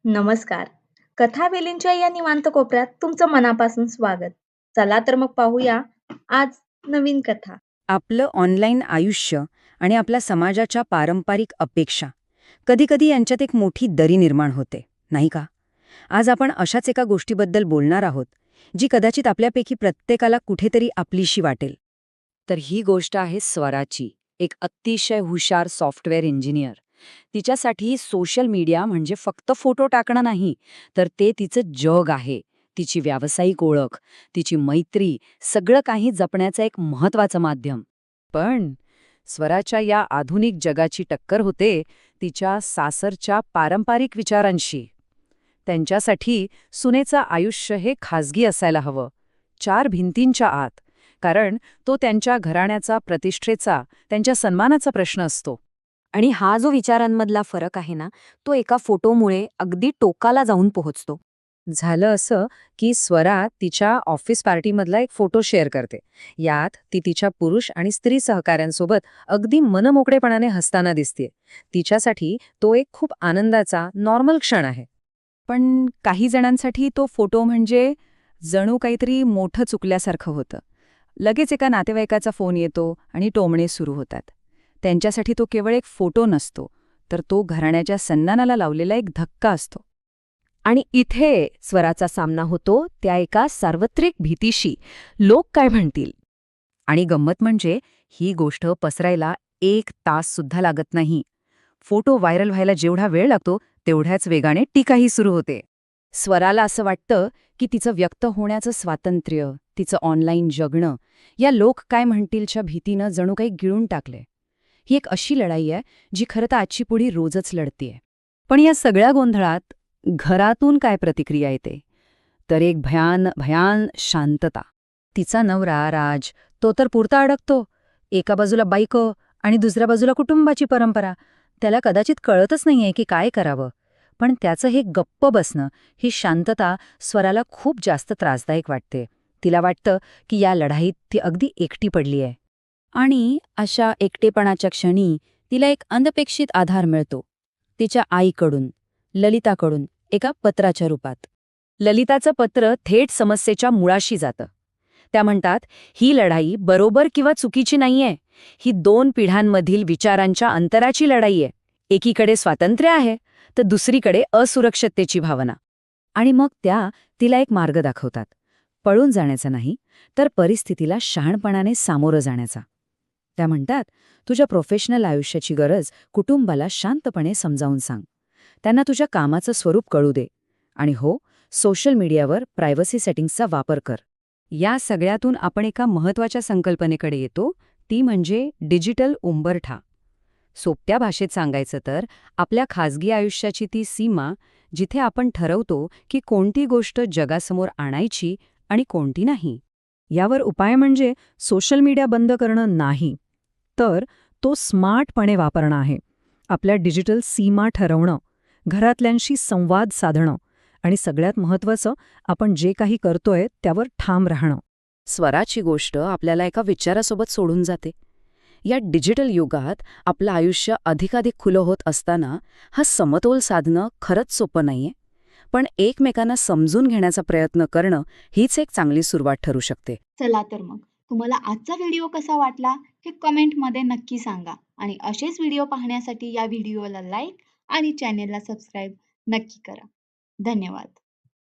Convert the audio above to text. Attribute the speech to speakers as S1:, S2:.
S1: नमस्कार. कथावेलींच्या या निवांत कोपऱ्यात तुमचं मनापासून स्वागत. चला तर मग पाहूया आज नवीन कथा.
S2: आपलं ऑनलाईन आयुष्य आणि आपल्या समाजाच्या पारंपरिक अपेक्षा कधीकधी यांच्यात एक मोठी दरी निर्माण होते, नाही का? आज आपण अशाच एका गोष्टीबद्दल बोलणार आहोत, जी कदाचित आपल्यापैकी प्रत्येकाला कुठेतरी आपलीशी वाटेल. तर ही गोष्ट आहे स्वराची, एक अतिशय हुशार सॉफ्टवेअर इंजिनियर. तिच्यासाठी सोशल मीडिया म्हणजे फक्त फोटो टाकणं नाही, तर ते तिचं जग आहे. तिची व्यावसायिक ओळख, तिची मैत्री, सगळं काही जपण्याचं एक महत्वाचं माध्यम. पण स्वराच्या या आधुनिक जगाची टक्कर होते तिच्या सासरच्या पारंपरिक विचारांशी. त्यांच्यासाठी सुनेचं आयुष्य हे खाजगी असायला हवं, चार भिंतींच्या आत, कारण तो त्यांच्या घराण्याचा, प्रतिष्ठेचा, त्यांच्या सन्मानाचा प्रश्न असतो.
S3: आणि हा जो विचारांमधला फरक आहे ना, तो एका फोटोमुळे अगदी टोकाला जाऊन पोहोचतो.
S2: झालं असं की स्वरा तिच्या ऑफिस पार्टीमधला एक फोटो शेअर करते. यात ती तिच्या पुरुष आणि स्त्री सहकाऱ्यांसोबत अगदी मनमोकळेपणाने हसताना दिसते. तिच्यासाठी तो एक खूप आनंदाचा नॉर्मल क्षण आहे. पण काही जणांसाठी तो फोटो म्हणजे जणू काहीतरी मोठं चुकल्यासारखं होतं. लगेच एका नातेवाईकाचा फोन येतो आणि टोमणे सुरू होतात. त्यांच्यासाठी तो केवळ एक फोटो नसतो, तर तो घराण्याच्या सन्मानाला लावलेला एक धक्का असतो.
S3: आणि इथे स्वराचा सामना होतो त्या एका सार्वत्रिक भीतीशी, लोक काय म्हणतील.
S2: आणि गंमत म्हणजे ही गोष्ट पसरायला 1 तास सुद्धा लागत नाही. फोटो व्हायरल व्हायला जेवढा वेळ लागतो तेवढ्याच वेगाने टीकाही सुरू होते. स्वराला असं वाटतं की तिचं व्यक्त होण्याचं स्वातंत्र्य, तिचं ऑनलाईन जगणं, या लोक काय म्हणतीलच्या भीतीनं जणू काही गिळून टाकले. ही एक अशी लढाई आहे जी खरं तर आजची पिढी रोजच लढतीये. पण या सगळ्या गोंधळात घरातून काय प्रतिक्रिया येते, तर एक भयान शांतता. तिचा नवरा राज, तो तर पुरता अडकतो. एका बाजूला बायको आणि दुसऱ्या बाजूला कुटुंबाची परंपरा. त्याला कदाचित कळतच नाहीये की काय करावं. पण त्याचं हे गप्प बसणं, ही शांतता स्वराला खूप जास्त त्रासदायक वाटते. तिला वाटतं की या लढाईत ती अगदी एकटी पडली आहे.
S3: आणि अशा एकटेपणाच्या क्षणी तिला एक अनपेक्षित आधार मिळतो, तिच्या आईकडून, ललिताकडून, एका पत्राच्या रूपात.
S2: ललिताचं पत्र थेट समस्येच्या मुळाशी जातं. त्या म्हणतात, ही लढाई बरोबर किंवा चुकीची नाहीये. ही 2 पिढ्यांमधील विचारांच्या अंतराची लढाई आहे. एकीकडे स्वातंत्र्य आहे, तर दुसरीकडे असुरक्षिततेची भावना. आणि मग त्या तिला एक मार्ग दाखवतात. पळून जाण्याचा नाही, तर परिस्थितीला शहाणपणाने सामोरं जाण्याचा. त्या म्हणतात, तुझ्या प्रोफेशनल आयुष्याची गरज कुटुंबाला शांतपणे समजावून सांग. त्यांना तुझ्या कामाचं स्वरूप कळू दे. आणि हो, सोशल मीडियावर प्रायव्हसी सेटिंग्सचा वापर कर. या सगळ्यातून आपण एका महत्त्वाच्या संकल्पनेकडे येतो, ती म्हणजे डिजिटल उंबरठा. सोप्या भाषेत सांगायचं तर आपल्या खाजगी आयुष्याची ती सीमा, जिथे आपण ठरवतो की कोणती गोष्ट जगासमोर आणायची आणि कोणती नाही. यावर उपाय म्हणजे सोशल मीडिया बंद करणं नाही, तर तो स्मार्टपणे वापरणं आहे. आपल्या डिजिटल सीमा ठरवणं, घरातल्यांशी संवाद साधणं आणि सगळ्यात महत्त्वाचं, आपण जे काही करतोय त्यावर ठाम राहणं. स्वराची गोष्ट आपल्याला एका विचारासोबत सोडून जाते. या डिजिटल युगात आपलं आयुष्य अधिकाधिक खुलं होत असताना हा समतोल साधणं खरंच सोपं नाहीये. पण एकमेकांना समजून घेण्याचा प्रयत्न करणं हीच एक चांगली सुरुवात ठरू शकते.
S1: चला तर मग तुम्हाला आजचा व्हिडिओ कसा वाटला हे कमेंटमध्ये नक्की सांगा आणि असेच व्हिडिओ पाहण्यासाठी या व्हिडिओला लाईक आणि चॅनेलला सबस्क्राईब नक्की करा. धन्यवाद.